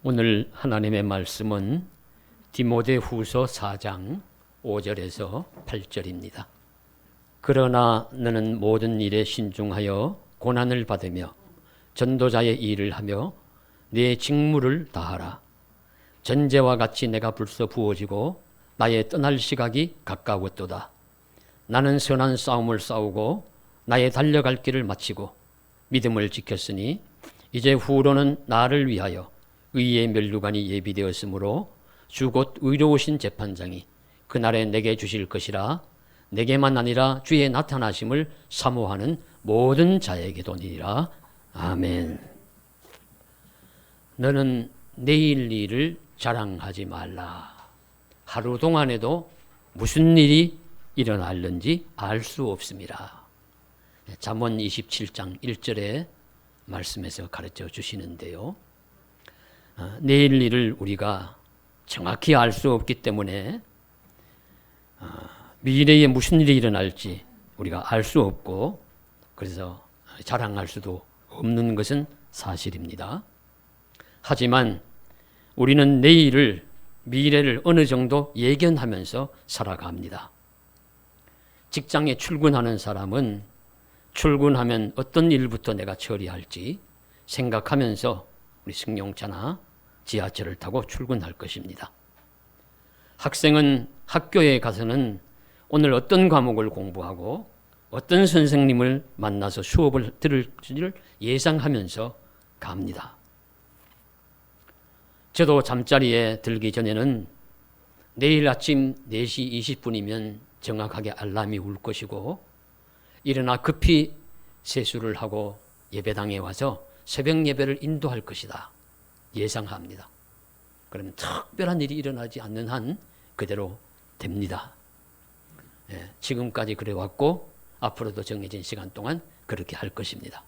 오늘 하나님의 말씀은 디모데후서 4장 5절에서 8절입니다. 그러나 너는 모든 일에 신중하여 고난을 받으며 전도자의 일을 하며 네 직무를 다하라. 전제와 같이 내가 벌써 부어지고 나의 떠날 시각이 가까웠도다. 나는 선한 싸움을 싸우고 나의 달려갈 길을 마치고 믿음을 지켰으니 이제 후로는 나를 위하여 의의 면류관이 예비되었으므로 주 곧 의로우신 재판장이 그날에 내게 주실 것이라. 내게만 아니라 주의 나타나심을 사모하는 모든 자에게도니라. 아멘. 너는 내일 일을 자랑하지 말라. 하루 동안에도 무슨 일이 일어날는지 알 수 없습니다. 잠언 27장 1절의 말씀에서 가르쳐 주시는데요. 내일 일을 우리가 정확히 알 수 없기 때문에 미래에 무슨 일이 일어날지 우리가 알 수 없고 그래서 자랑할 수도 없는 것은 사실입니다. 하지만 우리는 내일을, 미래를 어느 정도 예견하면서 살아갑니다. 직장에 출근하는 사람은 출근하면 어떤 일부터 내가 처리할지 생각하면서 우리 승용차나 지하철을 타고 출근할 것입니다. 학생은 학교에 가서는 오늘 어떤 과목을 공부하고 어떤 선생님을 만나서 수업을 들을지를 예상하면서 갑니다. 저도 잠자리에 들기 전에는 내일 아침 4시 20분이면 정확하게 알람이 울 것이고 일어나 급히 세수를 하고 예배당에 와서 새벽 예배를 인도할 것이다 예상합니다. 그러면 특별한 일이 일어나지 않는 한 그대로 됩니다. 지금까지 그래 왔고 앞으로도 정해진 시간 동안 그렇게 할 것입니다.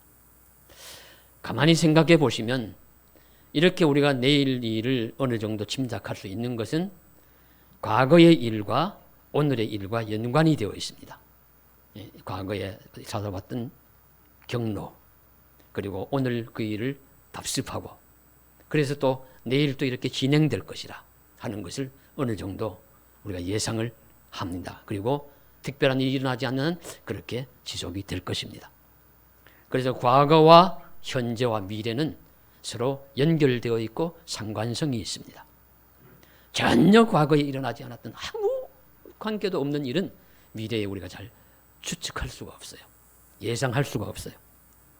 가만히 생각해 보시면 이렇게 우리가 내일 일을 어느 정도 짐작할 수 있는 것은 과거의 일과 오늘의 일과 연관이 되어 있습니다. 과거에 찾아봤던 경로 그리고 오늘 그 일을 답습하고 그래서 또 내일 또 이렇게 진행될 것이라 하는 것을 어느 정도 우리가 예상을 합니다. 그리고 특별한 일이 일어나지 않는 한 그렇게 지속이 될 것입니다. 그래서 과거와 현재와 미래는 서로 연결되어 있고 상관성이 있습니다. 전혀 과거에 일어나지 않았던 아무 관계도 없는 일은 미래에 우리가 잘 추측할 수가 없어요. 예상할 수가 없어요.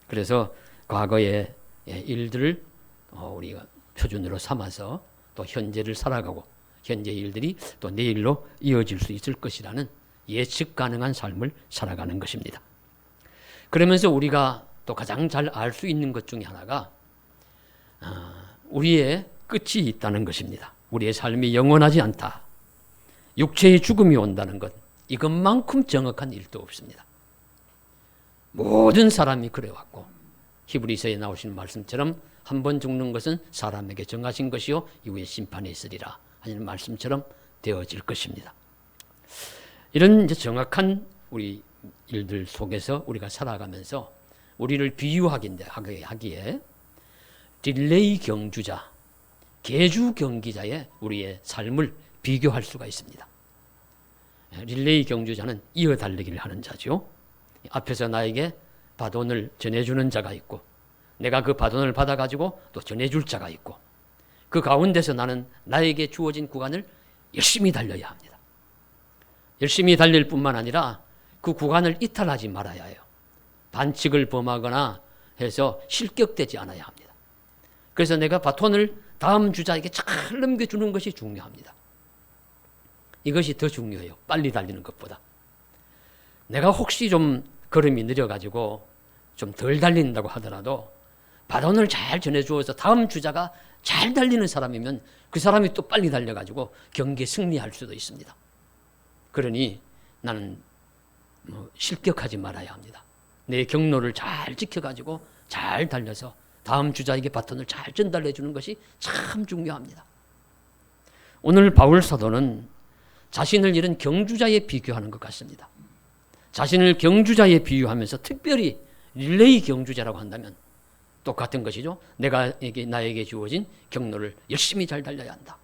그래서 과거의 일들을 우리가 표준으로 삼아서 또 현재를 살아가고 현재 일들이 또 내일로 이어질 수 있을 것이라는 예측 가능한 삶을 살아가는 것입니다. 그러면서 우리가 또 가장 잘 알 수 있는 것 중에 하나가 우리의 끝이 있다는 것입니다. 우리의 삶이 영원하지 않다. 육체의 죽음이 온다는 것, 이것만큼 정확한 일도 없습니다. 모든 사람이 그래왔고 히브리서에 나오신 말씀처럼 한 번 죽는 것은 사람에게 정하신 것이요 이후에 심판이 있으리라 하는 말씀처럼 되어질 것입니다. 이런 이제 정확한 우리 일들 속에서 우리가 살아가면서 우리를 비유하기에 릴레이 경주자, 계주 경기자의 우리의 삶을 비교할 수가 있습니다. 릴레이 경주자는 이어달리기를 하는 자죠. 앞에서 나에게 바톤을 전해주는 자가 있고 내가 그 바톤을 받아가지고 또 전해줄 자가 있고 그 가운데서 나는 나에게 주어진 구간을 열심히 달려야 합니다. 열심히 달릴 뿐만 아니라 그 구간을 이탈하지 말아야 해요. 반칙을 범하거나 해서 실격되지 않아야 합니다. 그래서 내가 바톤을 다음 주자에게 잘 넘겨주는 것이 중요합니다. 이것이 더 중요해요. 빨리 달리는 것보다. 내가 혹시 좀 걸음이 느려가지고 좀 덜 달린다고 하더라도 바톤을 잘 전해주어서 다음 주자가 잘 달리는 사람이면 그 사람이 또 빨리 달려가지고 경기에 승리할 수도 있습니다. 그러니 나는 실격하지 말아야 합니다. 내 경로를 잘 지켜가지고 잘 달려서 다음 주자에게 바톤을 잘 전달해 주는 것이 참 중요합니다. 오늘 바울 사도는 자신을 이런 경주자에 비교하는 것 같습니다. 자신을 경주자에 비유하면서 특별히 릴레이 경주자라고 한다면 똑같은 것이죠. 나에게 주어진 경로를 열심히 잘 달려야 한다.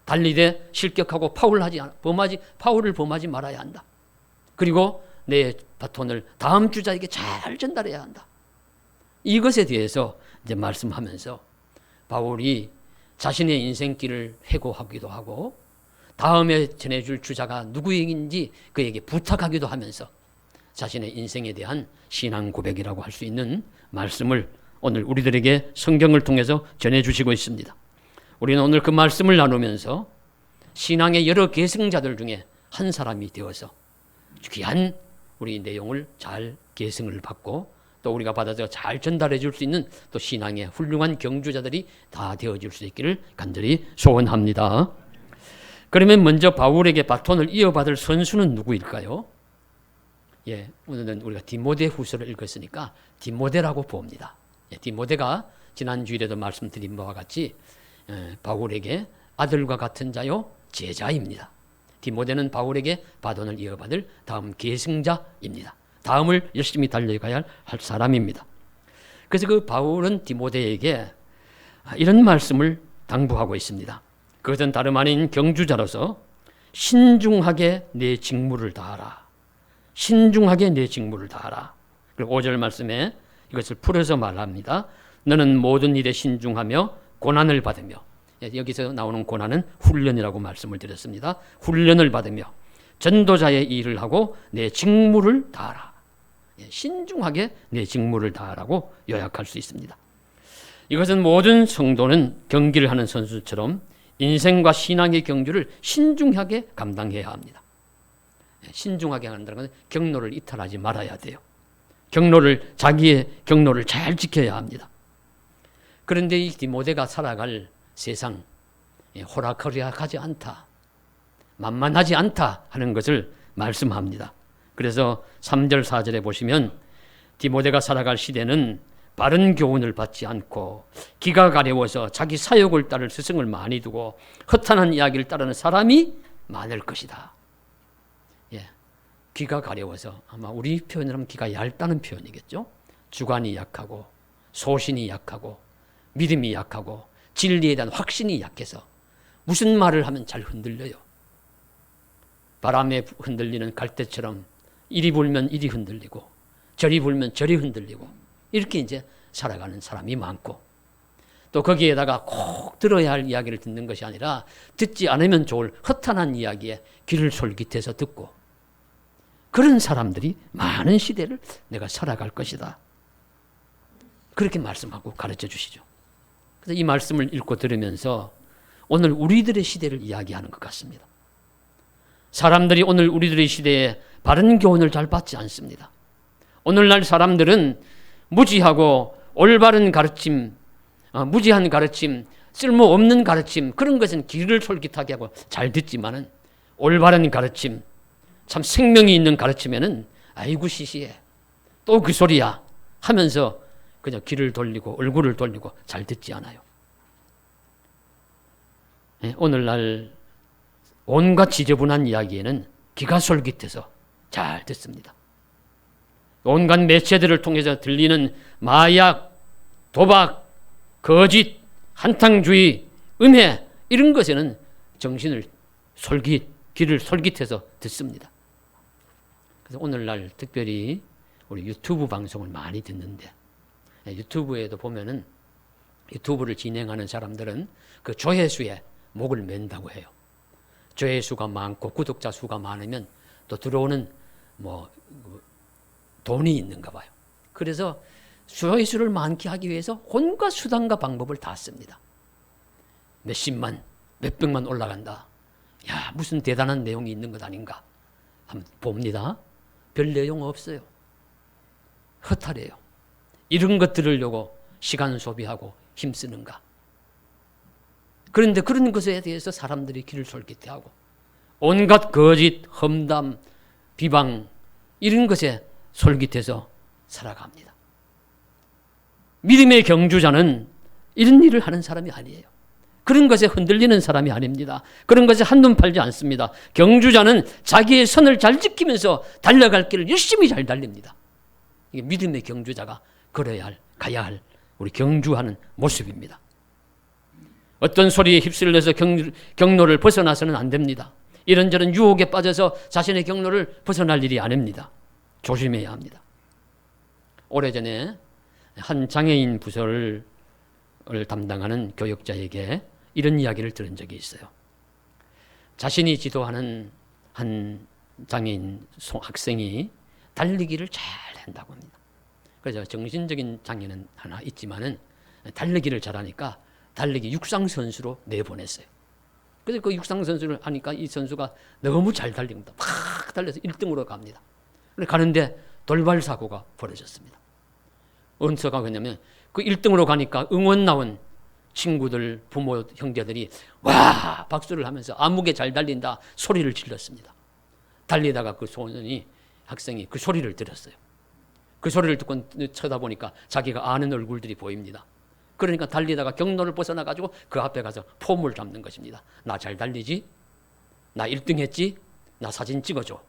달리되 실격하고 파울을 범하지 말아야 한다. 그리고 내 바톤을 다음 주자에게 잘 전달해야 한다. 이것에 대해서 이제 말씀하면서 바울이 자신의 인생길을 회고하기도 하고 다음에 전해줄 주자가 누구인지 그에게 부탁하기도 하면서 자신의 인생에 대한 신앙 고백이라고 할 수 있는 말씀을 오늘 우리들에게 성경을 통해서 전해주시고 있습니다. 우리는 오늘 그 말씀을 나누면서 신앙의 여러 계승자들 중에 한 사람이 되어서 귀한 우리 내용을 잘 계승을 받고 또 우리가 받아서 잘 전달해 줄 수 있는 또 신앙의 훌륭한 경주자들이 다 되어줄 수 있기를 간절히 소원합니다. 그러면 먼저 바울에게 바톤을 이어받을 선수는 누구일까요? 오늘은 우리가 디모데 후서를 읽었으니까 디모데라고 봅니다. 디모데가 지난 주일에도 말씀드린 바와 같이 바울에게 아들과 같은 자요 제자입니다. 디모데는 바울에게 바톤을 이어받을 다음 계승자입니다. 다음을 열심히 달려가야 할 사람입니다. 그래서 그 바울은 디모데에게 이런 말씀을 당부하고 있습니다. 그것은 다름 아닌 경주자로서 신중하게 내 직무를 다하라. 신중하게 내 직무를 다하라. 그리고 5절 말씀에 이것을 풀어서 말합니다. 너는 모든 일에 신중하며 고난을 받으며, 여기서 나오는 고난은 훈련이라고 말씀을 드렸습니다. 훈련을 받으며 전도자의 일을 하고 내 직무를 다하라. 신중하게 내 직무를 다하라고 요약할 수 있습니다. 이것은 모든 성도는 경기를 하는 선수처럼 인생과 신앙의 경주를 신중하게 감당해야 합니다. 신중하게 한다는 것은 경로를 이탈하지 말아야 돼요. 자기의 경로를 잘 지켜야 합니다. 그런데 이 디모데가 살아갈 세상 호락호락하지 않다, 만만하지 않다 하는 것을 말씀합니다. 그래서 3절 4절에 보시면 디모데가 살아갈 시대는 바른 교훈을 받지 않고 기가 가려워서 자기 사욕을 따를 스승을 많이 두고 허탄한 이야기를 따르는 사람이 많을 것이다. 귀가 가려워서, 아마 우리 표현으로 하면 귀가 얇다는 표현이겠죠. 주관이 약하고 소신이 약하고 믿음이 약하고 진리에 대한 확신이 약해서 무슨 말을 하면 잘 흔들려요. 바람에 흔들리는 갈대처럼 이리 불면 이리 흔들리고 저리 불면 저리 흔들리고 이렇게 이제 살아가는 사람이 많고, 또 거기에다가 꼭 들어야 할 이야기를 듣는 것이 아니라 듣지 않으면 좋을 허탄한 이야기에 귀를 솔깃해서 듣고, 그런 사람들이 많은 시대를 내가 살아갈 것이다. 그렇게 말씀하고 가르쳐 주시죠. 그래서 이 말씀을 읽고 들으면서 오늘 우리들의 시대를 이야기하는 것 같습니다. 사람들이 오늘 우리들의 시대에 바른 교훈을 잘 받지 않습니다. 오늘날 사람들은 무지하고 올바른 가르침, 무지한 가르침, 쓸모없는 가르침, 그런 것은 귀를 솔깃하게 하고 잘 듣지만은 올바른 가르침, 참 생명이 있는 가르침에는 아이고 시시해, 또 그 소리야 하면서 그냥 귀를 돌리고 얼굴을 돌리고 잘 듣지 않아요. 오늘날 온갖 지저분한 이야기에는 귀가 솔깃해서 잘 듣습니다. 온갖 매체들을 통해서 들리는 마약, 도박, 거짓, 한탕주의, 음해, 이런 것에는 정신을 귀를 솔깃해서 듣습니다. 그래서 오늘날 특별히 우리 유튜브 방송을 많이 듣는데, 유튜브에도 보면은 유튜브를 진행하는 사람들은 그 조회수에 목을 맨다고 해요. 조회수가 많고 구독자 수가 많으면 또 들어오는 돈이 있는가 봐요. 그래서 조회수를 많게 하기 위해서 온갖 수단과 방법을 다 씁니다. 몇십만, 몇백만 올라간다. 야, 무슨 대단한 내용이 있는 것 아닌가 한번 봅니다. 별 내용 없어요. 허탈해요. 이런 것 들으려고 시간 소비하고 힘쓰는가. 그런데 그런 것에 대해서 사람들이 귀를 솔깃해하고 온갖 거짓, 험담, 비방, 이런 것에 솔깃해서 살아갑니다. 믿음의 경주자는 이런 일을 하는 사람이 아니에요. 그런 것에 흔들리는 사람이 아닙니다. 그런 것에 한눈 팔지 않습니다. 경주자는 자기의 선을 잘 지키면서 달려갈 길을 열심히 잘 달립니다. 이게 믿음의 경주자가 가야 할 우리 경주하는 모습입니다. 어떤 소리에 휩쓸려서 경로를 벗어나서는 안 됩니다. 이런저런 유혹에 빠져서 자신의 경로를 벗어날 일이 아닙니다. 조심해야 합니다. 오래전에 한 장애인 부서를 담당하는 교역자에게 이런 이야기를 들은 적이 있어요. 자신이 지도하는 한 장애인 학생이 달리기를 잘 한다고 합니다. 그래서 정신적인 장애는 하나 있지만은 달리기를 잘하니까 달리기 육상 선수로 내보냈어요. 그래서 그 육상 선수를 하니까 이 선수가 너무 잘 달립니다. 막 달려서 1등으로 갑니다. 가는데 돌발 사고가 벌어졌습니다. 언제가 그랬냐면 그 1등으로 가니까 응원 나온 친구들, 부모, 형제들이 와 박수를 하면서 아무개 잘 달린다 소리를 질렀습니다. 달리다가 그 학생이 그 소리를 들었어요. 그 소리를 듣고 쳐다보니까 자기가 아는 얼굴들이 보입니다. 그러니까 달리다가 경로를 벗어나가지고 그 앞에 가서 폼을 잡는 것입니다. 나 잘 달리지? 나 1등 했지? 나 사진 찍어줘.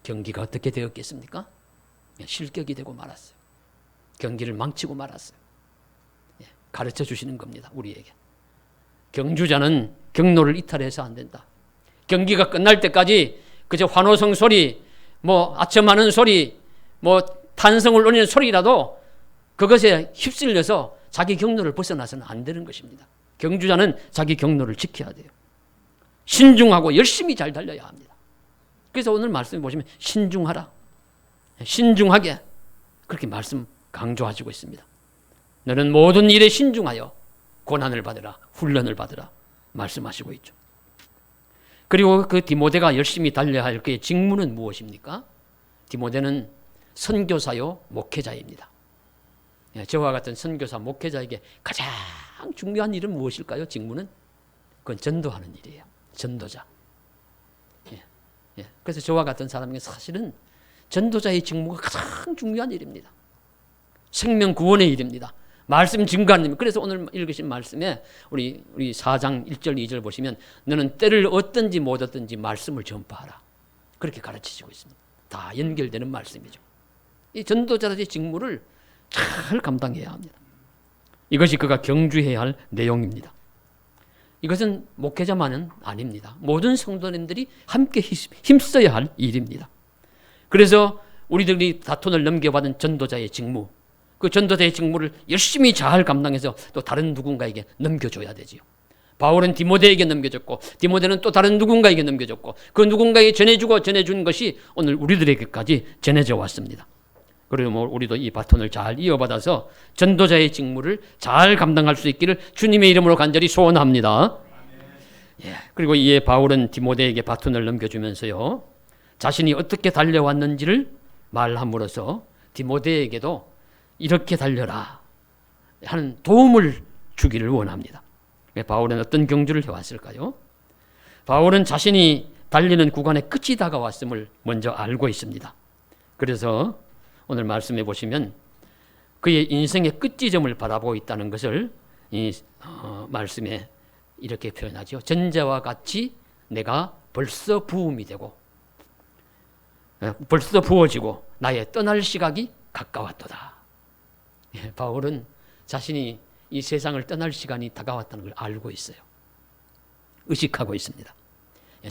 경기가 어떻게 되었겠습니까? 실격이 되고 말았어요. 경기를 망치고 말았어요. 가르쳐 주시는 겁니다. 우리에게. 경주자는 경로를 이탈해서 안 된다. 경기가 끝날 때까지 그저 환호성 소리, 아첨하는 소리, 탄성을 울리는 소리라도 그것에 휩쓸려서 자기 경로를 벗어나서는 안 되는 것입니다. 경주자는 자기 경로를 지켜야 돼요. 신중하고 열심히 잘 달려야 합니다. 그래서 오늘 말씀해 보시면 신중하라. 신중하게 그렇게 말씀 강조하시고 있습니다. 너는 모든 일에 신중하여 고난을 받으라, 훈련을 받으라 말씀하시고 있죠. 그리고 그 디모데가 열심히 달려야 할 그의 직무는 무엇입니까? 디모데는 선교사요 목회자입니다. 저와 같은 선교사 목회자에게 가장 중요한 일은 무엇일까요? 직무는? 그건 전도하는 일이에요. 전도자. 그래서 저와 같은 사람에게 사실은 전도자의 직무가 가장 중요한 일입니다. 생명 구원의 일입니다. 말씀 증거하는 일. 그래서 오늘 읽으신 말씀에 우리 4장 1절 2절 보시면 너는 때를 얻든지 못 얻든지 말씀을 전파하라. 그렇게 가르치시고 있습니다. 다 연결되는 말씀이죠. 이 전도자의 직무를 잘 감당해야 합니다. 이것이 그가 경주해야 할 내용입니다. 이것은 목회자만은 아닙니다. 모든 성도님들이 함께 힘써야 할 일입니다. 그래서 우리들이 바톤을 넘겨받은 전도자의 직무, 그 전도자의 직무를 열심히 잘 감당해서 또 다른 누군가에게 넘겨줘야 되지요. 바울은 디모데에게 넘겨줬고 디모데는 또 다른 누군가에게 넘겨줬고 그 누군가에게 전해주고 전해준 것이 오늘 우리들에게까지 전해져 왔습니다. 그리고 우리도 이 바톤을 잘 이어받아서 전도자의 직무를 잘 감당할 수 있기를 주님의 이름으로 간절히 소원합니다. 그리고 이에 바울은 디모데에게 바톤을 넘겨주면서요, 자신이 어떻게 달려왔는지를 말함으로써 디모데에게도 이렇게 달려라 하는 도움을 주기를 원합니다. 바울은 어떤 경주를 해왔을까요? 바울은 자신이 달리는 구간의 끝이 다가왔음을 먼저 알고 있습니다. 그래서 오늘 말씀해 보시면 그의 인생의 끝지점을 바라보고 있다는 것을 이 말씀에 이렇게 표현하죠. 전자와 같이 내가 벌써 부음이 되고 벌써 부어지고 나의 떠날 시각이 가까웠도다. 바울은 자신이 이 세상을 떠날 시간이 다가왔다는 걸 알고 있어요. 의식하고 있습니다.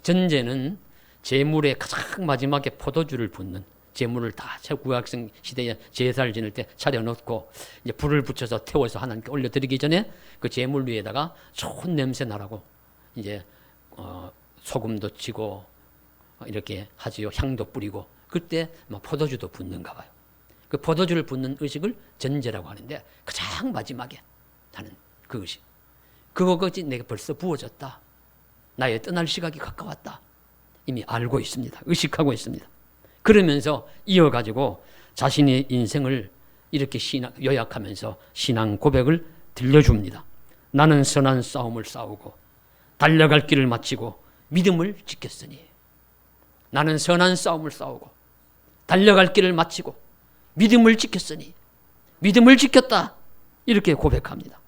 전제는 제물의 가장 마지막에 포도주를 붓는, 제물을 다 구약성 시대에 제사를 지낼 때 차려놓고 이제 불을 붙여서 태워서 하나님께 올려드리기 전에 그 제물 위에다가 좋은 냄새 나라고 이제 소금도 치고 이렇게 하지요. 향도 뿌리고 그때 막 포도주도 붓는가 봐요. 그 포도주를 붓는 의식을 전제라고 하는데 가장 마지막에 하는 그 의식. 그것이 내가 벌써 부어졌다. 나의 떠날 시각이 가까웠다. 이미 알고 있습니다. 의식하고 있습니다. 그러면서 이어가지고 자신의 인생을 이렇게 요약하면서 신앙 고백을 들려줍니다. 나는 선한 싸움을 싸우고 달려갈 길을 마치고 믿음을 지켰으니. 나는 선한 싸움을 싸우고 달려갈 길을 마치고 믿음을 지켰으니. 믿음을 지켰다. 이렇게 고백합니다.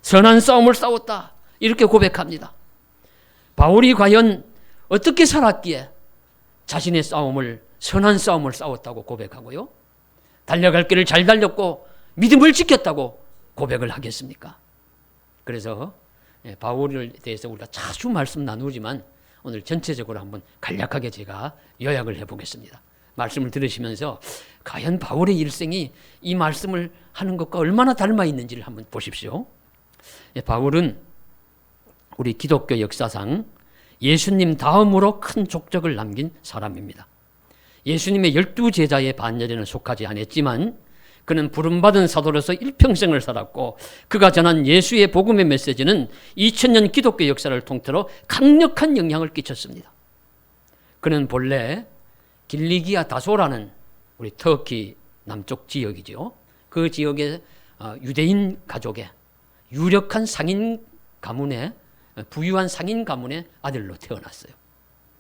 선한 싸움을 싸웠다. 이렇게 고백합니다. 바울이 과연 어떻게 살았기에 자신의 싸움을 선한 싸움을 싸웠다고 고백하고요. 달려갈 길을 잘 달렸고 믿음을 지켰다고 고백을 하겠습니까? 그래서 바울에 대해서 우리가 자주 말씀 나누지만 오늘 전체적으로 한번 간략하게 제가 요약을 해보겠습니다. 말씀을 들으시면서 과연 바울의 일생이 이 말씀을 하는 것과 얼마나 닮아 있는지를 한번 보십시오. 바울은 우리 기독교 역사상 예수님 다음으로 큰 족적을 남긴 사람입니다. 예수님의 12제자의 반열에는 속하지 않았지만 그는 부름받은 사도로서 일평생을 살았고 그가 전한 예수의 복음의 메시지는 2000년 기독교 역사를 통틀어 강력한 영향을 끼쳤습니다. 그는 본래 길리기아 다소라는 우리 터키 남쪽 지역이죠. 그 지역의 유대인 가족의 유력한 상인 가문의 부유한 상인 가문의 아들로 태어났어요.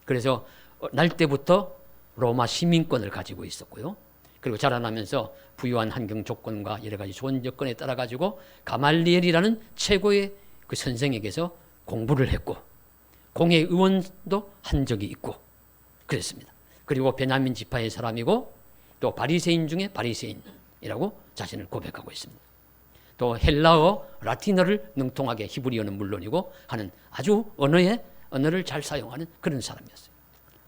그래서 날 때부터 로마 시민권을 가지고 있었고요. 그리고 자라나면서 부유한 환경 조건과 여러 가지 좋은 여건에 따라 가지고 가말리엘이라는 최고의 그 선생에게서 공부를 했고 공회 의원도 한 적이 있고 그랬습니다. 그리고 베냐민 지파의 사람이고 또 바리새인 중에 바리새인이라고 자신을 고백하고 있습니다. 또 헬라어, 라틴어를 능통하게 히브리어는 물론이고 하는 아주 언어를 잘 사용하는 그런 사람이었어요.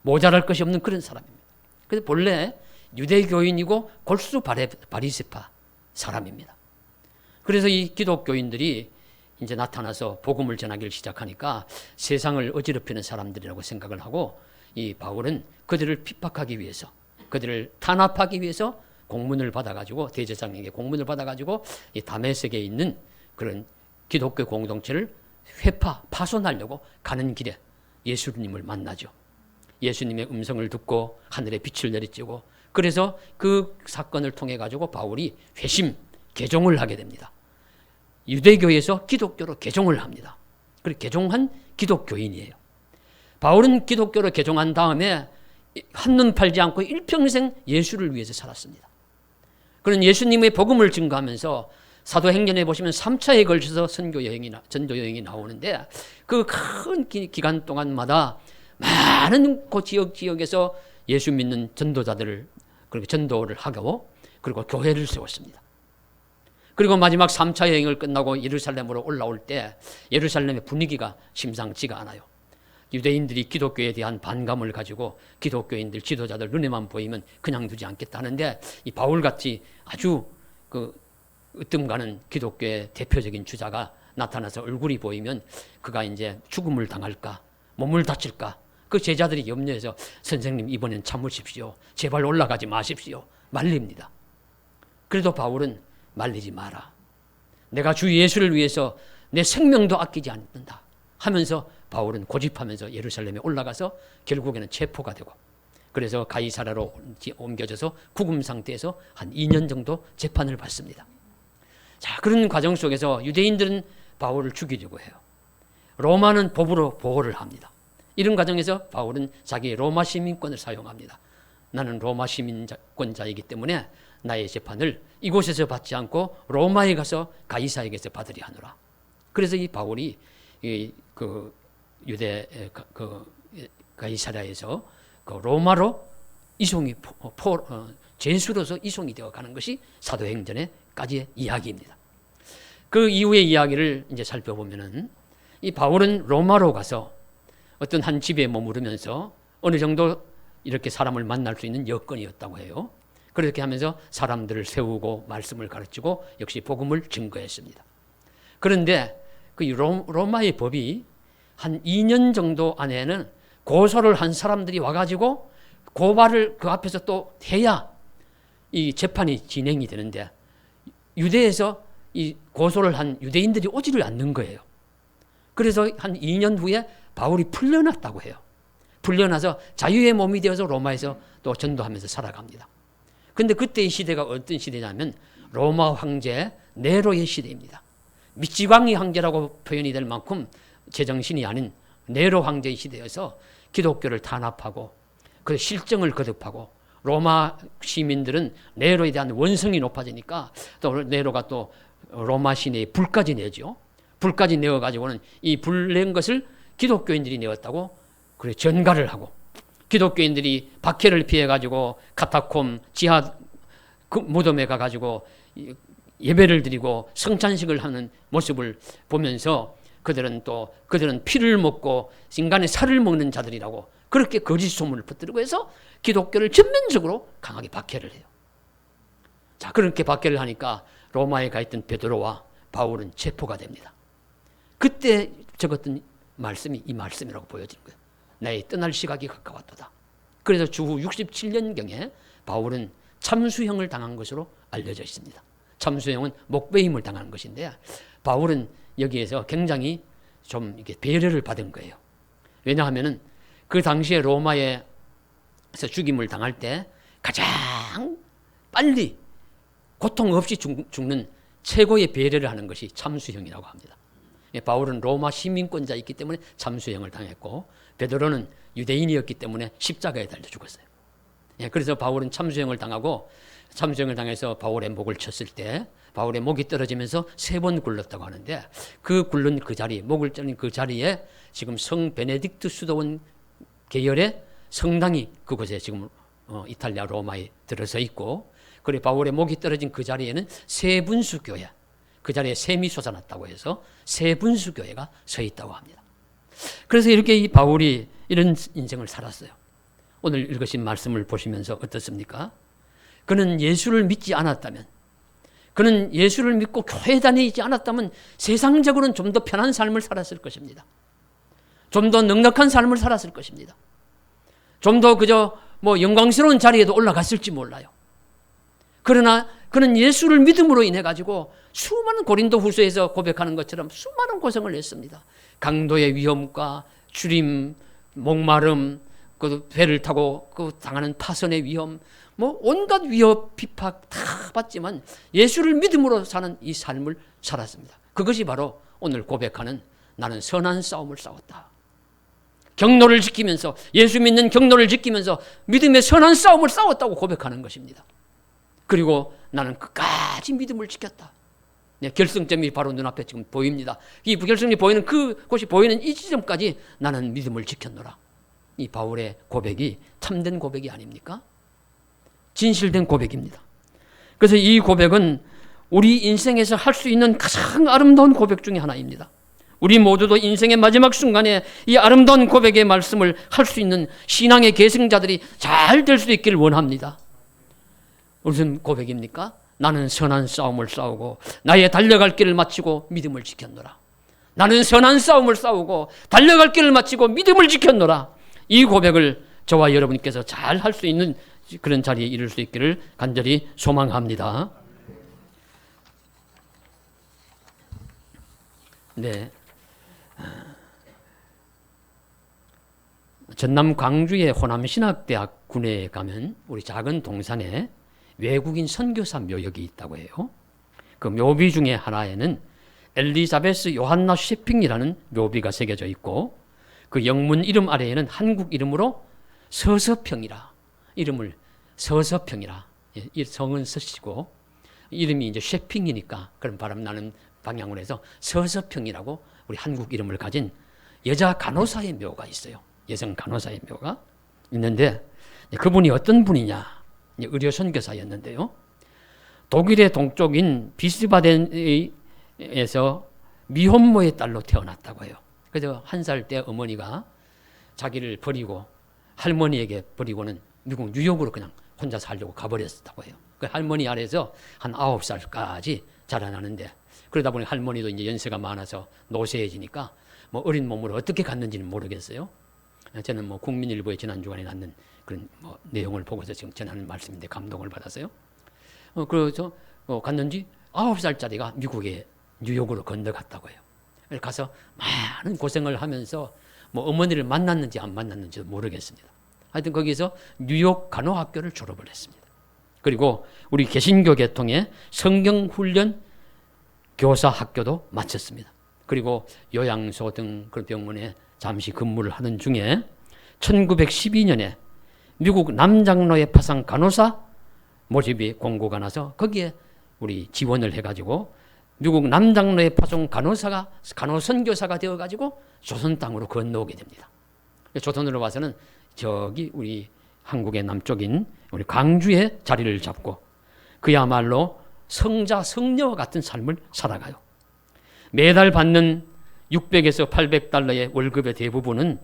모자랄 것이 없는 그런 사람입니다. 그래서 본래 유대교인이고 골수 바리새파 사람입니다. 그래서 이 기독교인들이 이제 나타나서 복음을 전하기를 시작하니까 세상을 어지럽히는 사람들이라고 생각을 하고 이 바울은 그들을 핍박하기 위해서 그들을 탄압하기 위해서 공문을 받아가지고 대제사장에게 공문을 받아가지고 이 다메섹에 있는 그런 기독교 공동체를 파손하려고 가는 길에 예수님을 만나죠. 예수님의 음성을 듣고 하늘에 빛을 내리쬐고 그래서 그 사건을 통해 가지고 바울이 개종을 하게 됩니다. 유대교에서 기독교로 개종을 합니다. 그리고 개종한 기독교인이에요. 바울은 기독교로 개종한 다음에 한눈 팔지 않고 일평생 예수를 위해서 살았습니다. 그런 예수님의 복음을 증거하면서 사도행전에 보시면 3차에 걸쳐서 전도 여행이 나오는데 그 큰 기간 동안마다 많은 그 지역에서 예수 믿는 전도자들을 그리고 전도를 하고 그리고 교회를 세웠습니다. 그리고 마지막 3차 여행을 끝나고 예루살렘으로 올라올 때 예루살렘의 분위기가 심상치가 않아요. 유대인들이 기독교에 대한 반감을 가지고 기독교인들 지도자들 눈에만 보이면 그냥 두지 않겠다 하는데 이 바울같이 아주 그 으뜸가는 기독교의 대표적인 주자가 나타나서 얼굴이 보이면 그가 이제 죽음을 당할까 몸을 다칠까 그 제자들이 염려해서 선생님 이번엔 참으십시오. 제발 올라가지 마십시오. 말립니다. 그래도 바울은 말리지 마라. 내가 주 예수를 위해서 내 생명도 아끼지 않는다 하면서 바울은 고집하면서 예루살렘에 올라가서 결국에는 체포가 되고 그래서 가이사랴로 옮겨져서 구금 상태에서 한 2년 정도 재판을 받습니다. 자, 그런 과정 속에서 유대인들은 바울을 죽이려고 해요. 로마는 법으로 보호를 합니다. 이런 과정에서 바울은 자기의 로마 시민권을 사용합니다. 나는 로마 시민권자이기 때문에 나의 재판을 이곳에서 받지 않고 로마에 가서 가이사에게서 받으려 하노라. 그래서 이 바울이 그 유대 가이사랴에서 그 로마로 이송이 죄수로서 이송이 되어 가는 것이 사도행전의까지의 이야기입니다. 그 이후의 이야기를 이제 살펴보면은 이 바울은 로마로 가서 어떤 한 집에 머무르면서 어느 정도 이렇게 사람을 만날 수 있는 여건이었다고 해요. 그렇게 하면서 사람들을 세우고 말씀을 가르치고 역시 복음을 증거했습니다. 그런데 그 로마의 법이 한 2년 정도 안에는 고소를 한 사람들이 와가지고 고발을 그 앞에서 또 해야 이 재판이 진행이 되는데 유대에서 이 고소를 한 유대인들이 오지를 않는 거예요. 그래서 한 2년 후에 바울이 풀려났다고 해요. 풀려나서 자유의 몸이 되어서 로마에서 또 전도하면서 살아갑니다. 근데 그때의 시대가 어떤 시대냐면 로마 황제 네로의 시대입니다. 미치광이 황제라고 표현이 될 만큼 제정신이 아닌 네로 황제의 시대여서 기독교를 탄압하고 그 실정을 거듭하고 로마 시민들은 네로에 대한 원성이 높아지니까 또 네로가 또 로마 시내에 불까지 내죠. 불까지 내어가지고는 이 불 낸 것을 기독교인들이 내었다고 그래 전가를 하고 기독교인들이 박해를 피해가지고 카타콤 지하 그 무덤에 가가지고 예배를 드리고 성찬식을 하는 모습을 보면서 그들은 피를 먹고 인간의 살을 먹는 자들이라고 그렇게 거짓 소문을 퍼뜨리고 해서 기독교를 전면적으로 강하게 박해를 해요. 자, 그렇게 박해를 하니까 로마에 가 있던 베드로와 바울은 체포가 됩니다. 그때 적었던 말씀이 이 말씀이라고 보여지는 거예요. 나의 떠날 시각이 가까웠도다. 그래서 주후 67년경에 바울은 참수형을 당한 것으로 알려져 있습니다. 참수형은 목베임을 당하는 것인데 바울은 여기에서 굉장히 좀 이렇게 배려를 받은 거예요. 왜냐하면은 그 당시에 로마에서 죽임을 당할 때 가장 빨리 고통 없이 죽는 최고의 배려를 하는 것이 참수형이라고 합니다. 바울은 로마 시민권자였기 때문에 참수형을 당했고 베드로는 유대인이었기 때문에 십자가에 달려 죽었어요. 그래서 바울은 참수형을 당하고 참수형을 당해서 바울의 목을 쳤을 때 바울의 목이 떨어지면서 3번 굴렀다고 하는데 그 굴른 그 자리, 목을 자른 그 자리에 지금 성 베네딕트 수도원 계열의 성당이 그곳에 지금 이탈리아 로마에 들어서 있고 그리고 바울의 목이 떨어진 그 자리에는 세분수교회, 그 자리에 샘이 솟아났다고 해서 세분수교회가 서 있다고 합니다. 그래서 이렇게 이 바울이 이런 인생을 살았어요. 오늘 읽으신 말씀을 보시면서 어떻습니까? 그는 예수를 믿지 않았다면, 그는 예수를 믿고 교회 다니지 않았다면 세상적으로는 좀 더 편한 삶을 살았을 것입니다. 좀 더 넉넉한 삶을 살았을 것입니다. 좀 더 그저 영광스러운 자리에도 올라갔을지 몰라요. 그러나 그는 예수를 믿음으로 인해 가지고 수많은 고린도 후서에서 고백하는 것처럼 수많은 고생을 했습니다. 강도의 위험과 주림, 목마름, 그 배를 타고 그 당하는 파선의 위험, 온갖 위협, 비팍 다 받지만 예수를 믿음으로 사는 이 삶을 살았습니다. 그것이 바로 오늘 고백하는 나는 선한 싸움을 싸웠다. 경로를 지키면서 예수 믿는 경로를 지키면서 믿음의 선한 싸움을 싸웠다고 고백하는 것입니다. 그리고 나는 끝까지 믿음을 지켰다. 결승점이 바로 눈앞에 지금 보입니다. 이 결승점이 보이는 그곳이 보이는 이 지점까지 나는 믿음을 지켰노라. 이 바울의 고백이 참된 고백이 아닙니까? 진실된 고백입니다. 그래서 이 고백은 우리 인생에서 할 수 있는 가장 아름다운 고백 중에 하나입니다. 우리 모두도 인생의 마지막 순간에 이 아름다운 고백의 말씀을 할 수 있는 신앙의 계승자들이 잘 될 수 있기를 원합니다. 무슨 고백입니까? 나는 선한 싸움을 싸우고 나의 달려갈 길을 마치고 믿음을 지켰노라. 나는 선한 싸움을 싸우고 달려갈 길을 마치고 믿음을 지켰노라. 이 고백을 저와 여러분께서 잘 할 수 있는 그런 자리에 이를 수 있기를 간절히 소망합니다. 네. 전남 광주의 호남신학대학 군회에 가면 우리 작은 동산에 외국인 선교사 묘역이 있다고 해요. 그 묘비 중에 하나에는 엘리자베스 요한나 쉐핑이라는 묘비가 새겨져 있고 그 영문 이름 아래에는 한국 이름으로 서서평이라 이름을 서서평이라 이 성은 쓰시고 이름이 이제 쉐핑이니까 그런 바람 나는 방향으로 해서 서서평이라고 우리 한국 이름을 가진 여자 간호사의 묘가 있어요. 여성 간호사의 묘가 있는데 그분이 어떤 분이냐? 의료 선교사였는데요. 독일의 동쪽인 비스바덴에서 미혼모의 딸로 태어났다고 해요. 그래서 1살 때 어머니가 자기를 버리고 할머니에게 버리고는 미국 뉴욕으로 그냥 혼자 살려고 가버렸다고 해요. 그 할머니 아래에서 한 9살까지 자라나는데 그러다 보니 할머니도 이제 연세가 많아서 노쇠해지니까 어린 몸으로 어떻게 갔는지는 모르겠어요. 저는 국민일보에 지난주간에 났는 그런 내용을 보고서 지금 전하는 말씀인데 감동을 받았어요. 그래서 갔는지 9살짜리가 미국의 뉴욕으로 건너갔다고 해요. 가서 많은 고생을 하면서 어머니를 만났는지 안 만났는지도 모르겠습니다. 하여튼 거기서 뉴욕 간호학교를 졸업을 했습니다. 그리고 우리 개신교 계통의 성경훈련 교사 학교도 마쳤습니다. 그리고 요양소 등 그런 병원에 잠시 근무를 하는 중에 1912년에 미국 남장로의 파상 간호사 모집이 공고가 나서 거기에 우리 지원을 해가지고 미국 남장로의 파송 간호사가 간호선교사가 되어가지고 조선 땅으로 건너오게 됩니다. 조선으로 와서는 저기 우리 한국의 남쪽인 우리 광주에 자리를 잡고 그야말로 성자, 성녀와 같은 삶을 살아가요. 매달 받는 600에서 800달러의 월급의 대부분은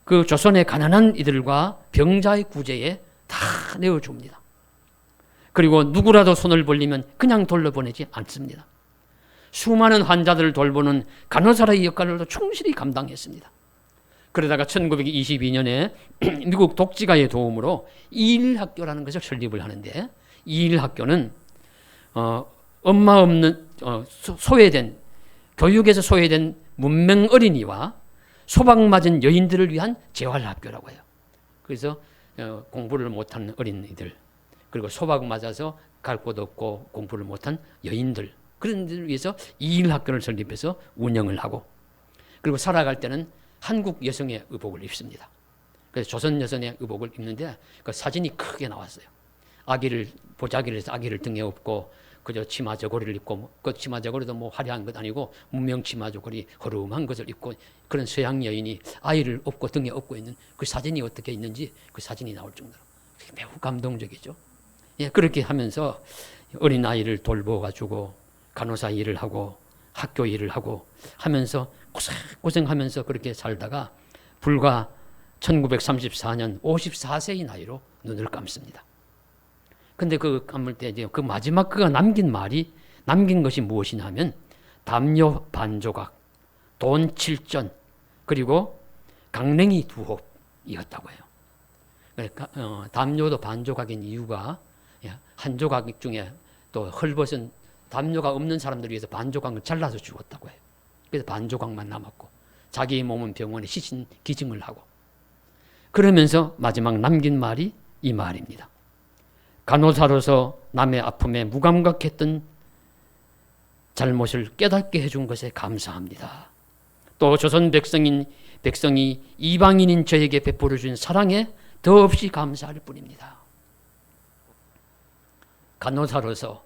그 조선의 가난한 이들과 병자의 구제에 다 내어줍니다. 그리고 누구라도 손을 벌리면 그냥 돌려보내지 않습니다. 수많은 환자들을 돌보는 간호사의 역할을 충실히 감당했습니다. 그러다가 1922년에 미국 독지가의 도움으로 이일학교라는 것을 설립을 하는데, 이일학교는 엄마 없는 소외된, 교육에서 소외된 문맹 어린이와 소방 맞은 여인들을 위한 재활학교라고 해요. 그래서 공부를 못한 어린이들, 그리고 소방 맞아서 갈 곳 없고 공부를 못한 여인들, 그런 데를 위해서 이일학교를 설립해서 운영을 하고, 그리고 살아갈 때는 한국 여성의 의복을 입습니다. 그래서 조선 여성의 의복을 입는데 그 사진이 크게 나왔어요. 아기를 보자기를 해서 아기를 등에 업고 그저 치마 저고리를 입고, 그 치마 저고리도 뭐 화려한 것 아니고 문명 치마 저고리 허름한 것을 입고 그런 서양 여인이 아이를 업고 등에 업고 있는 그 사진이 어떻게 있는지 그 사진이 나올 정도로 매우 감동적이죠. 예, 그렇게 하면서 어린 아이를 돌보가지고 간호사 일을 하고 학교 일을 하고 하면서 고생하면서 그렇게 살다가 불과 1934년 54세의 나이로 눈을 감습니다. 근데 그 감을 때 이제 그 마지막 그가 남긴 것이 무엇이냐 하면 담요 반조각, 돈 7전, 그리고 강냉이 2홉이었다고 해요. 그러니까 담요도 반조각인 이유가 한 조각 중에 또 헐벗은 담요가 없는 사람들을 위해서 반조각을 잘라서 주었다고 해요. 그래서 반조각만 남았고 자기 몸은 병원에 시신 기증을 하고, 그러면서 마지막 남긴 말이 이 말입니다. 간호사로서 남의 아픔에 무감각했던 잘못을 깨닫게 해준 것에 감사합니다. 또 조선 백성이 이방인인 저에게 베풀어 준 사랑에 더없이 감사할 뿐입니다. 간호사로서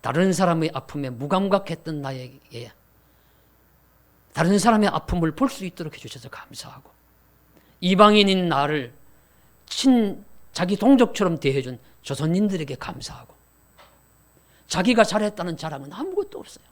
다른 사람의 아픔에 무감각했던 나에게 다른 사람의 아픔을 볼 수 있도록 해주셔서 감사하고, 이방인인 나를 자기 동족처럼 대해준 조선인들에게 감사하고, 자기가 잘했다는 자랑은 아무것도 없어요.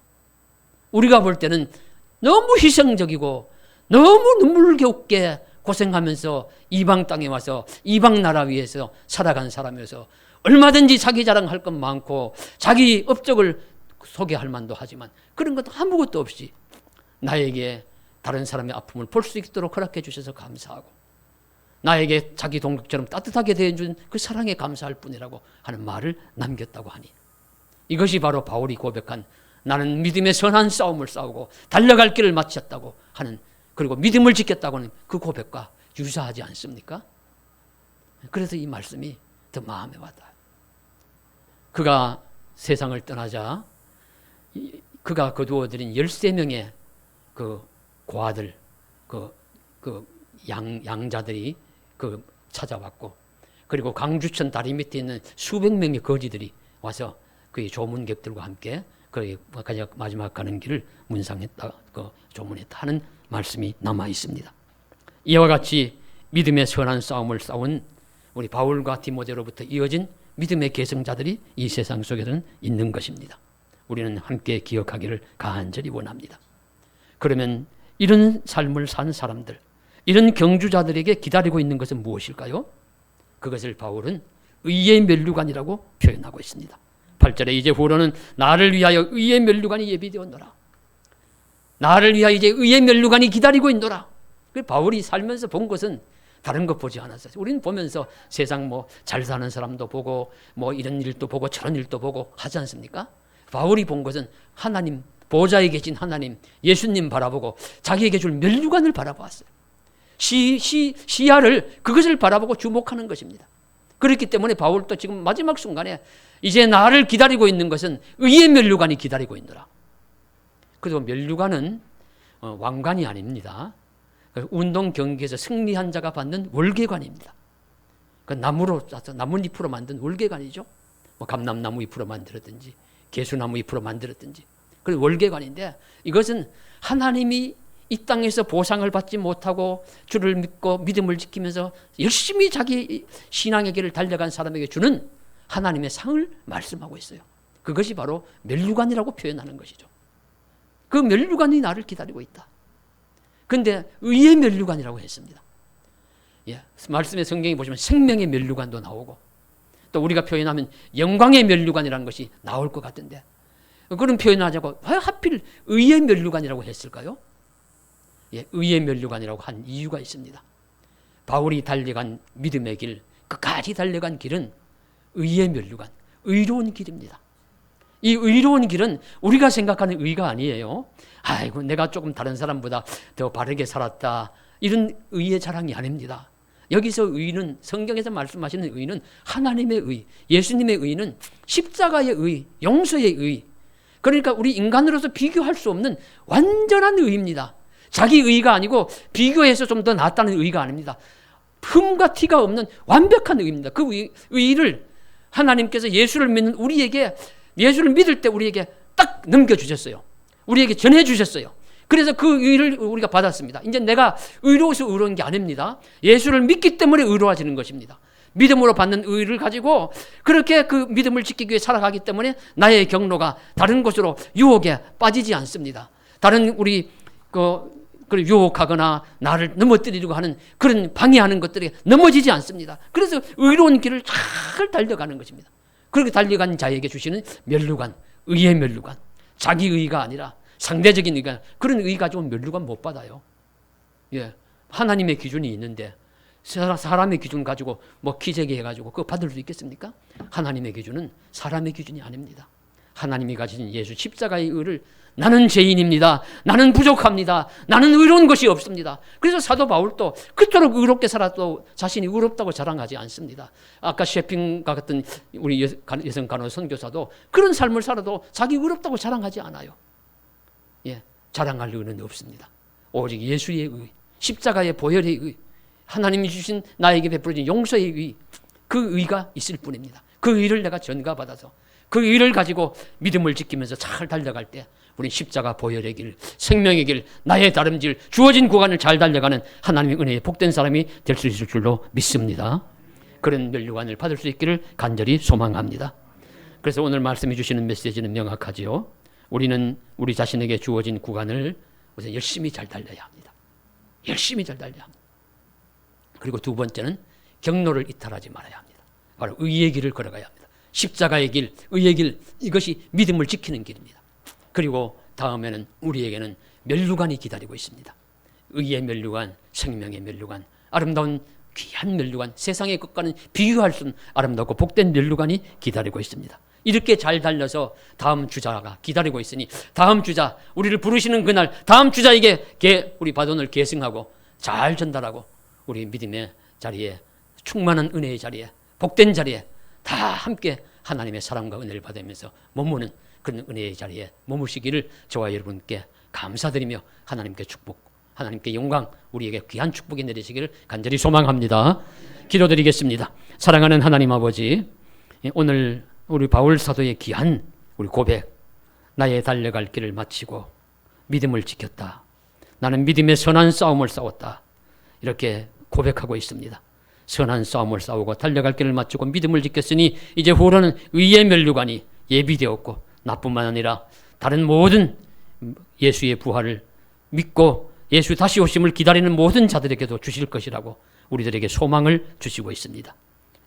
우리가 볼 때는 너무 희생적이고 너무 눈물겹게 고생하면서 이방 땅에 와서 이방 나라 위에서 살아간 사람이어서 얼마든지 자기 자랑할 것 많고 자기 업적을 소개할 만도 하지만 그런 것도 아무것도 없이 나에게 다른 사람의 아픔을 볼 수 있도록 허락해 주셔서 감사하고, 나에게 자기 동족처럼 따뜻하게 대해준 그 사랑에 감사할 뿐이라고 하는 말을 남겼다고 하니, 이것이 바로 바울이 고백한 나는 믿음의 선한 싸움을 싸우고 달려갈 길을 마쳤다고 하는, 그리고 믿음을 지켰다고 하는 그 고백과 유사하지 않습니까? 그래서 이 말씀이 더 마음에 와닿아요. 그가 세상을 떠나자 그가 거두어들인 13명의 그 고아들, 양자들이 찾아왔고, 그리고 강주천 다리 밑에 있는 수백 명의 거지들이 와서 그의 조문객들과 함께 그의 마지막 가는 길을 문상했다, 조문했다 하는 말씀이 남아 있습니다. 이와 같이 믿음의 선한 싸움을 싸운 우리 바울과 디모데로부터 이어진 믿음의 계승자들이 이 세상 속에는 있는 것입니다. 우리는 함께 기억하기를 간절히 원합니다. 그러면 이런 삶을 산 사람들, 이런 경주자들에게 기다리고 있는 것은 무엇일까요? 그것을 바울은 의의 면류관이라고 표현하고 있습니다. 8절에 이제 후로는 나를 위하여 의의 면류관이 예비되었노라. 나를 위하여 이제 의의 면류관이 기다리고 있노라. 바울이 살면서 본 것은 다른 것 보지 않았어요. 우리는 보면서 세상 잘 사는 사람도 보고 이런 일도 보고 저런 일도 보고 하지 않습니까? 바울이 본 것은 하나님, 보좌에 계신 하나님, 예수님 바라보고 자기에게 줄 면류관을 바라보았어요. 시야를 그것을 바라보고 주목하는 것입니다. 그렇기 때문에 바울도 지금 마지막 순간에 이제 나를 기다리고 있는 것은 의의 면류관이 기다리고 있노라. 그리고 면류관은 왕관이 아닙니다. 운동 경기에서 승리한 자가 받는 월계관입니다. 그 나뭇잎으로 만든 월계관이죠. 감람나무 잎으로 만들었든지 개수나무 잎으로 만들었든지 그 월계관인데, 이것은 하나님이 이 땅에서 보상을 받지 못하고 주를 믿고 믿음을 지키면서 열심히 자기 신앙의 길을 달려간 사람에게 주는 하나님의 상을 말씀하고 있어요. 그것이 바로 면류관이라고 표현하는 것이죠. 그 면류관이 나를 기다리고 있다. 그런데 의의 면류관이라고 했습니다. 예, 말씀의 성경에 보시면 생명의 면류관도 나오고 또 우리가 표현하면 영광의 면류관이라는 것이 나올 것 같은데 그런 표현을 하자고 왜 하필 의의 면류관이라고 했을까요? 예, 의의 면류관이라고 한 이유가 있습니다. 바울이 달려간 믿음의 길, 끝까지 달려간 길은 의의 면류관, 의로운 길입니다. 이 의로운 길은 우리가 생각하는 의가 아니에요. 아이고 내가 조금 다른 사람보다 더 바르게 살았다, 이런 의의 자랑이 아닙니다. 여기서 의는, 성경에서 말씀하시는 의는 하나님의 의, 예수님의 의는 십자가의 의, 용서의 의. 그러니까 우리 인간으로서 비교할 수 없는 완전한 의입니다. 자기 의가 아니고 비교해서 좀 더 낫다는 의가 아닙니다. 흠과 티가 없는 완벽한 의입니다. 그 의를 하나님께서 예수를 믿는 우리에게, 예수를 믿을 때 우리에게 딱 넘겨주셨어요. 우리에게 전해주셨어요. 그래서 그 의를 우리가 받았습니다. 이제 내가 의로워서 의로운 게 아닙니다. 예수를 믿기 때문에 의로워지는 것입니다. 믿음으로 받는 의를 가지고 그렇게 그 믿음을 지키기 위해 살아가기 때문에 나의 경로가 다른 곳으로 유혹에 빠지지 않습니다. 다른 우리 유혹하거나 나를 넘어뜨리려고 하는 그런 방해하는 것들에 넘어지지 않습니다. 그래서 의로운 길을 잘 달려가는 것입니다. 그렇게 달려간 자에게 주시는 면류관, 의의 면류관, 자기 의가 아니라 상대적인 의가, 그런 의 가지고 면류관 못 받아요. 예, 하나님의 기준이 있는데 사람의 기준 가지고 뭐 기재기 해가지고 그거 받을 수 있겠습니까? 하나님의 기준은 사람의 기준이 아닙니다. 하나님이 가진 예수 십자가의 의를 나는 죄인입니다. 나는 부족합니다. 나는 의로운 것이 없습니다. 그래서 사도 바울도 그토록 의롭게 살아도 자신이 의롭다고 자랑하지 않습니다. 아까 셰핑과 같은 우리 여성 간호사 선교사도 그런 삶을 살아도 자기 의롭다고 자랑하지 않아요. 예, 자랑할 의는 없습니다. 오직 예수의 의, 십자가의 보혈의 의, 하나님이 주신 나에게 베풀어진 용서의 의, 그 의가 있을 뿐입니다. 그 의를 내가 전가받아서 그 의를 가지고 믿음을 지키면서 잘 달려갈 때 우리 십자가 보혈의 길, 생명의 길, 나의 다름질, 주어진 구간을 잘 달려가는 하나님의 은혜에 복된 사람이 될 수 있을 줄로 믿습니다. 그런 면류관을 받을 수 있기를 간절히 소망합니다. 그래서 오늘 말씀해 주시는 메시지는 명확하지요. 우리는 우리 자신에게 주어진 구간을 우선 열심히 잘 달려야 합니다. 열심히 잘 달려야 합니다. 그리고 두 번째는 경로를 이탈하지 말아야 합니다. 바로 의의 길을 걸어가야 합니다. 십자가의 길, 의의 길, 이것이 믿음을 지키는 길입니다. 그리고 다음에는 우리에게는 면류관이 기다리고 있습니다. 의의 면류관, 생명의 면류관, 아름다운 귀한 면류관, 세상의 것과는 비교할 수 없는 아름답고 복된 면류관이 기다리고 있습니다. 이렇게 잘 달려서 다음 주자가 기다리고 있으니 다음 주자, 우리를 부르시는 그날 다음 주자에게 우리 바톤을 계승하고 잘 전달하고 우리 믿음의 자리에, 충만한 은혜의 자리에, 복된 자리에 다 함께 하나님의 사랑과 은혜를 받으면서 머무는 그런 은혜의 자리에 머무시기를 저와 여러분께 감사드리며 하나님께 축복, 하나님께 영광, 우리에게 귀한 축복이 내리시기를 간절히 소망합니다. 기도드리겠습니다. 사랑하는 하나님 아버지, 오늘 우리 바울 사도의 귀한 우리 고백, 나의 달려갈 길을 마치고 믿음을 지켰다, 나는 믿음의 선한 싸움을 싸웠다, 이렇게 고백하고 있습니다. 선한 싸움을 싸우고 달려갈 길을 마치고 믿음을 지켰으니 이제 후로는 의의 면류관이 예비되었고 나뿐만 아니라 다른 모든 예수의 부활을 믿고 예수 다시 오심을 기다리는 모든 자들에게도 주실 것이라고 우리들에게 소망을 주시고 있습니다.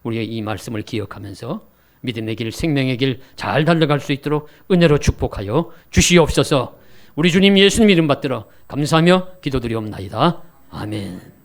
우리의 이 말씀을 기억하면서 믿음의 길, 생명의 길 잘 달려갈 수 있도록 은혜로 축복하여 주시옵소서. 우리 주님 예수님 이름 받들어 감사하며 기도드리옵나이다. 아멘.